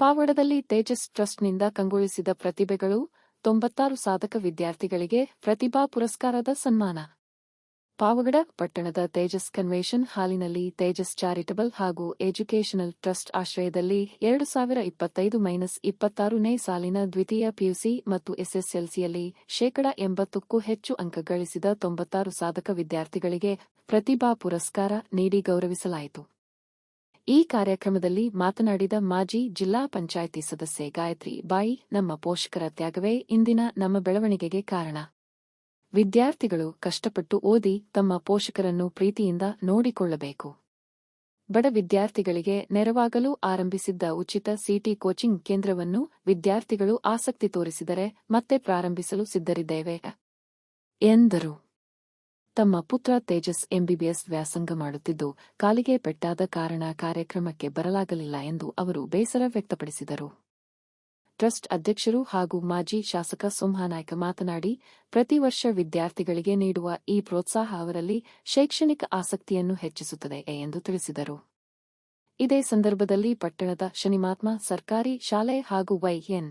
ಪಾವಗಡದಲ್ಲಿ ತೇಜಸ್ ಟ್ರಸ್ಟ್ನಿಂದ ಕಂಗೊಳಿಸಿದ ಪ್ರತಿಭೆಗಳು 96 ಸಾಧಕ ವಿದ್ಯಾರ್ಥಿಗಳಿಗೆ ಪ್ರತಿಭಾ ಪುರಸ್ಕಾರದ ಸನ್ಮಾನ. ಪಾವಗಡ ಪಟ್ಟಣದ ತೇಜಸ್ ಕನ್ವೆನ್ಷನ್ ಹಾಲಿನಲ್ಲಿ ತೇಜಸ್ ಚಾರಿಟಬಲ್ ಹಾಗೂ ಎಜುಕೇಷನಲ್ ಟ್ರಸ್ಟ್ ಆಶ್ರಯದಲ್ಲಿ 2025-26ನೇ ಸಾಲಿನ ದ್ವಿತೀಯ ಪಿಯುಸಿ ಮತ್ತು ಎಸ್ಎಸ್ಎಲ್ಸಿಯಲ್ಲಿ 80%ಕ್ಕೂ ಹೆಚ್ಚು ಅಂಕ ಗಳಿಸಿದ 96 ಸಾಧಕ ವಿದ್ಯಾರ್ಥಿಗಳಿಗೆ ಪ್ರತಿಭಾ ಪುರಸ್ಕಾರ ನೀಡಿ ಗೌರವಿಸಲಾಯಿತು. ಈ ಕಾರ್ಯಕ್ರಮದಲ್ಲಿ ಮಾತನಾಡಿದ ಮಾಜಿ ಜಿಲ್ಲಾ ಪಂಚಾಯಿತಿ ಸದಸ್ಯೆ ಗಾಯತ್ರಿ ಬಾಯಿ, ನಮ್ಮ ಪೋಷಕರ ತ್ಯಾಗವೇ ಇಂದಿನ ನಮ್ಮ ಬೆಳವಣಿಗೆಗೆ ಕಾರಣ. ವಿದ್ಯಾರ್ಥಿಗಳು ಕಷ್ಟಪಟ್ಟು ಓದಿ ತಮ್ಮ ಪೋಷಕರನ್ನು ಪ್ರೀತಿಯಿಂದ ನೋಡಿಕೊಳ್ಳಬೇಕು. ಬಡ ವಿದ್ಯಾರ್ಥಿಗಳಿಗೆ ನೆರವಾಗಲು ಆರಂಭಿಸಿದ್ದ ಉಚಿತ ಸಿಟಿ ಕೋಚಿಂಗ್ ಕೇಂದ್ರವನ್ನು ವಿದ್ಯಾರ್ಥಿಗಳು ಆಸಕ್ತಿ ತೋರಿಸಿದರೆ ಮತ್ತೆ ಪ್ರಾರಂಭಿಸಲು ಸಿದ್ಧರಿದ್ದೇವೆ ಎಂದರು. ತಮ್ಮ ಪುತ್ರ ತೇಜಸ್ ಎಂಬಿಬಿಎಸ್ ವ್ಯಾಸಂಗ ಮಾಡುತ್ತಿದ್ದು ಕಾಲಿಗೆ ಪೆಟ್ಟಾದ ಕಾರಣ ಕಾರ್ಯಕ್ರಮಕ್ಕೆ ಬರಲಾಗಲಿಲ್ಲ ಎಂದು ಅವರು ಬೇಸರ ವ್ಯಕ್ತಪಡಿಸಿದರು. ಟ್ರಸ್ಟ್ ಅಧ್ಯಕ್ಷರು ಹಾಗೂ ಮಾಜಿ ಶಾಸಕ ಸೋಮನಾಯ್ಕ ಮಾತನಾಡಿ, ಪ್ರತಿ ವರ್ಷ ವಿದ್ಯಾರ್ಥಿಗಳಿಗೆ ನೀಡುವ ಈ ಪ್ರೋತ್ಸಾಹ ಅವರಲ್ಲಿ ಶೈಕ್ಷಣಿಕ ಆಸಕ್ತಿಯನ್ನು ಹೆಚ್ಚಿಸುತ್ತದೆ ಎಂದು ತಿಳಿಸಿದರು. ಇದೇ ಸಂದರ್ಭದಲ್ಲಿ ಪಟ್ಟಣದ ಶನಿಮಾತ್ಮ ಸರ್ಕಾರಿ ಶಾಲೆ ಹಾಗೂ ವೈ.ಎನ್.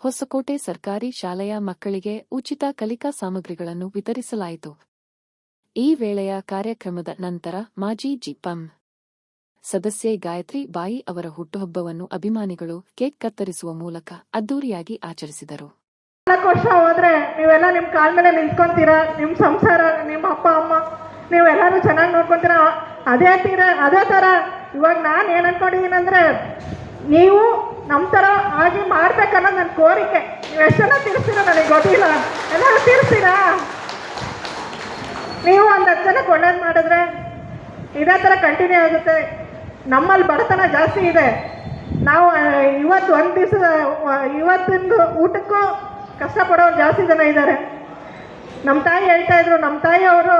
ಹೊಸಕೋಟೆ ಸರ್ಕಾರಿ ಶಾಲೆಯ ಮಕ್ಕಳಿಗೆ ಉಚಿತ ಕಲಿಕಾ ಸಾಮಗ್ರಿಗಳನ್ನು ವಿತರಿಸಲಾಯಿತು. ಈ ವೇಳೆಯ ಕಾರ್ಯಕ್ರಮದ ನಂತರ ಮಾಜಿ ಜಿಪಂ ಸದಸ್ಯೆ ಗಾಯತ್ರಿ ಬಾಯಿ ಅವರ ಹುಟ್ಟುಹಬ್ಬವನ್ನು ಅಭಿಮಾನಿಗಳು ಕೇಕ್ ಕತ್ತರಿಸುವ ಮೂಲಕ ಅದ್ದೂರಿಯಾಗಿ ಆಚರಿಸಿದರು. 4 ವರ್ಷ ಹೋದ್ರೆ ನೀವೆಲ್ಲ ನಿಮ್ಮ ಕಾಲ ಮೇಲೆ ನಿಂತ್ಕೊಂತೀರಾ, ನಿಮ್ಮ ಸಂಸಾರ, ನಿಮ್ಮ ಅಪ್ಪ ಅಮ್ಮ ನೀವೆಲ್ಲರೂ ಚೆನ್ನಾಗಿ ನೋಡ್ಕೊಂತೀರಾ. ಅದೇ ಥರ ಇವಾಗ ನಾನು ಏನು ಅನ್ಕೊಂಡಿದ್ದೀನಿ ಅಂದರೆ, ನೀವು ನಮ್ಮ ಥರ ಆಗಿ ಮಾಡ್ಬೇಕನ್ನೋದು ನನ್ನ ಕೋರಿಕೆ. ನೀವು ಎಷ್ಟೆಲ್ಲ ತೀರಿಸ್ತೀರಾ ನನಗೆ ಗೊತ್ತಿಲ್ಲ, ಎಲ್ಲರೂ ತೀರಿಸ್ತೀರಾ? ನೀವು ಒಂದು 10 ಜನಕ್ಕೆ ಒಳ್ಳೇದು ಮಾಡಿದ್ರೆ ಇದೇ ಥರ ಕಂಟಿನ್ಯೂ ಆಗುತ್ತೆ. ನಮ್ಮಲ್ಲಿ ಬಡತನ ಜಾಸ್ತಿ ಇದೆ. ನಾವು ಇವತ್ತು ಒಂದು ದಿವಸದ ಇವತ್ತಿಂದು ಊಟಕ್ಕೂ ಕಷ್ಟಪಡೋರು ಜಾಸ್ತಿ ಜನ ಇದ್ದಾರೆ. ನಮ್ಮ ತಾಯಿ ಹೇಳ್ತಾ ಇದ್ರು, ನಮ್ಮ ತಾಯಿಯವರು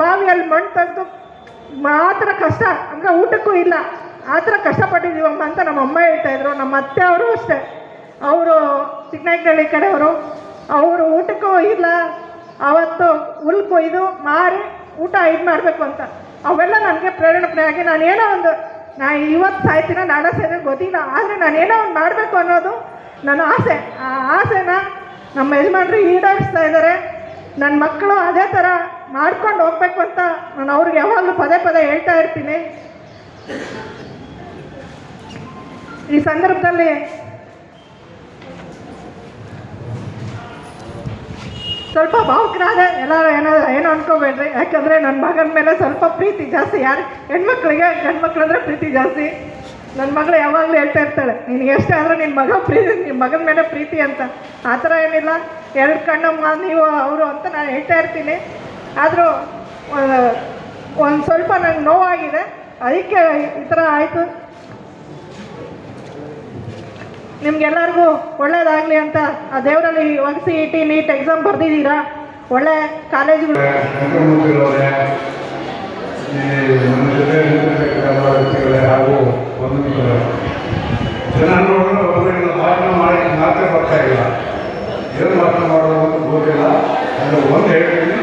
ಬಾವಿಯಲ್ಲಿ ಮಣ್ಣು ತೆಗೆದು ಆ ಥರ ಕಷ್ಟ ಅಂದರೆ ಊಟಕ್ಕೂ ಇಲ್ಲ, ಆ ಥರ ಕಷ್ಟಪಟ್ಟಿದ್ದೀವಮ್ಮ ಅಂತ ನಮ್ಮ ಅಮ್ಮ ಹೇಳ್ತಾಯಿದ್ರು. ನಮ್ಮ ಅತ್ತೆ ಅವರು ಅಷ್ಟೇ, ಅವರು ಚಿಕ್ಕನಾಯಕನಹಳ್ಳಿ ಕಡೆಯವರು, ಅವರು ಊಟಕ್ಕೂ ಇಲ್ಲ, ಆವತ್ತು ಹುಲ್ ಕೊಯ್ದು ಮಾರಿ ಊಟ ಇದು ಮಾಡಬೇಕು ಅಂತ. ಅವೆಲ್ಲ ನನಗೆ ಪ್ರೇರಣೆ ಆಗಿ ನಾನೇನೋ ಒಂದು ಇವತ್ತು ಸಾಯ್ತೀನೋ ನಾಳೆ ಸಾಯ್ತೀನೋ ಗೊತ್ತಿಲ್ಲ, ಆದರೆ ನಾನೇನೋ ಒಂದು ಮಾಡಬೇಕು ಅನ್ನೋದು ನನ್ನ ಆಸೆ. ಆ ಆಸೆನ ನಮ್ಮ ಯಜಮಾನರು ಈಡೇರಿಸ್ತಾ ಇದ್ದಾರೆ. ನನ್ನ ಮಕ್ಕಳು ಅದೇ ಥರ ಮಾಡ್ಕೊಂಡು ಹೋಗ್ಬೇಕು ಅಂತ ನಾನು ಅವ್ರಿಗೆ ಯಾವಾಗಲೂ ಪದೇ ಪದೇ ಹೇಳ್ತಾ ಇರ್ತೀನಿ. ಈ ಸಂದರ್ಭದಲ್ಲಿ ಸ್ವಲ್ಪ ಭಾವುಕರಾದೆ, ಎಲ್ಲರೂ ಏನೋ ಅನ್ಕೋಬೇಡ್ರಿ. ಯಾಕಂದರೆ ನನ್ನ ಮಗನ ಮೇಲೆ ಸ್ವಲ್ಪ ಪ್ರೀತಿ ಜಾಸ್ತಿ. ಯಾರು ಹೆಣ್ಮಕ್ಳಿಗೆ ಗಂಡ್ಮಕ್ಳು ಅಂದರೆ ಪ್ರೀತಿ ಜಾಸ್ತಿ. ನನ್ನ ಮಗಳು ಯಾವಾಗಲೂ ಹೇಳ್ತಾ ಇರ್ತಾಳೆ, ನಿನಗೆ ಎಷ್ಟೇ ಆದರೂ ನಿಮ್ಮ ಮಗನ ಮೇಲೆ ಪ್ರೀತಿ ಅಂತ. ಆ ಥರ ಏನಿಲ್ಲ, 2 ಕಣ್ಣಮ್ಮ ನೀವು ಅವರು ಅಂತ ನಾನು ಹೇಳ್ತಾ ಇರ್ತೀನಿ. ಆದರೂ ಒಂದು ಸ್ವಲ್ಪ ನಂಗೆ ನೋವಾಗಿದೆ, ಅದಕ್ಕೆ ಈ ಥರ ಆಯಿತು. ನಿಮ್ಗೆಲ್ಲರಿಗೂ ಒಳ್ಳೇದಾಗಲಿ ಅಂತ ಆ ದೇವರಲ್ಲಿ ಇವಾಗ CET ನೀಟ್ ಎಕ್ಸಾಮ್ ಬರೆದಿದ್ದೀರಾ, ಒಳ್ಳೆ ಕಾಲೇಜುಗಳು. ಹಾಗೂ ಜನ ನೋಡಿದ್ರೆ ಮಾತೇ ಬರ್ತಾ ಇಲ್ಲ, ಏನು ಮಾತನ್ನು ಮಾಡೋದು ಗೊತ್ತಿಲ್ಲ. ಅದು ಒಂದು ಹೇಳ್ತೀನಿ,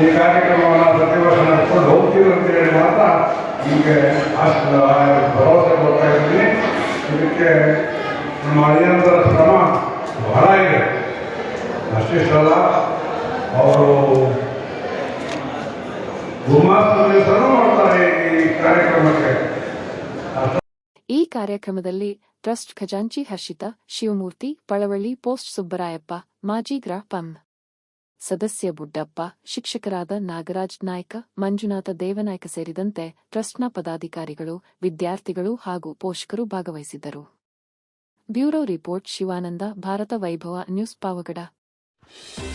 ಈ ಕಾರ್ಯಕ್ರಮವನ್ನು ಪ್ರತಿ ವರ್ಷ ನಡ್ಕೊಂಡು ಹೋಗ್ತೀವಿ ಅಂತೇಳಿ ಮಾತ್ರ ನಿಮಗೆ ಅಷ್ಟು ಭರವಸೆ ಕೊಡ್ತಾ ಇದ್ದೀನಿ. ಇದಕ್ಕೆ ನಮ್ಮ ಅಳಿಯಂದರ ಶ್ರಮ ಬಹಳ ಇದೆ. ಅಷ್ಟಿಷ್ಟಲ್ಲ, ಅವರು ಗುಮಾಸ್ತರು ಮಾಡ್ತಾರೆ ಈ ಕಾರ್ಯಕ್ರಮಕ್ಕೆ. ಈ ಕಾರ್ಯಕ್ರಮದಲ್ಲಿ ಟ್ರಸ್ಟ್ ಖಜಾಂಚಿ ಹರ್ಷಿತಾ, ಶಿವಮೂರ್ತಿ, ಪಳವಳ್ಳಿ ಪೋಸ್ಟ್ ಸುಬ್ಬರಾಯಪ್ಪ, ಮಾಜಿ ಗ್ರಾಪಂ ಸದಸ್ಯ ಬುಡ್ಡಪ್ಪ, ಶಿಕ್ಷಕರಾದ ನಾಗರಾಜ್ ನಾಯ್ಕ, ಮಂಜುನಾಥ ದೇವನಾಯ್ಕ ಸೇರಿದಂತೆ ಟ್ರಸ್ಟ್ನ ಪದಾಧಿಕಾರಿಗಳು, ವಿದ್ಯಾರ್ಥಿಗಳು ಹಾಗೂ ಪೋಷಕರು ಭಾಗವಹಿಸಿದ್ದರು. ಬ್ಯೂರೋ ರಿಪೋರ್ಟ್ ಶಿವಾನಂದ, ಭಾರತ ವೈಭವ news, Pavagada.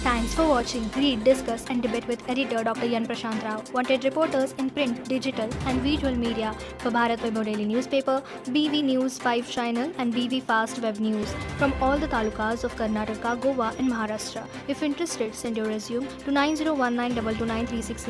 Thanks for watching. Read, discuss and debate with editor Dr. Yan Prashant Rao. Wanted reporters in print, digital and visual media for Bharat Vaibhav Daily Newspaper, BV News 5 Channel and BV Fast Web News from all the talukas of Karnataka, Goa and Maharashtra. If interested, send your resume to 9019229369.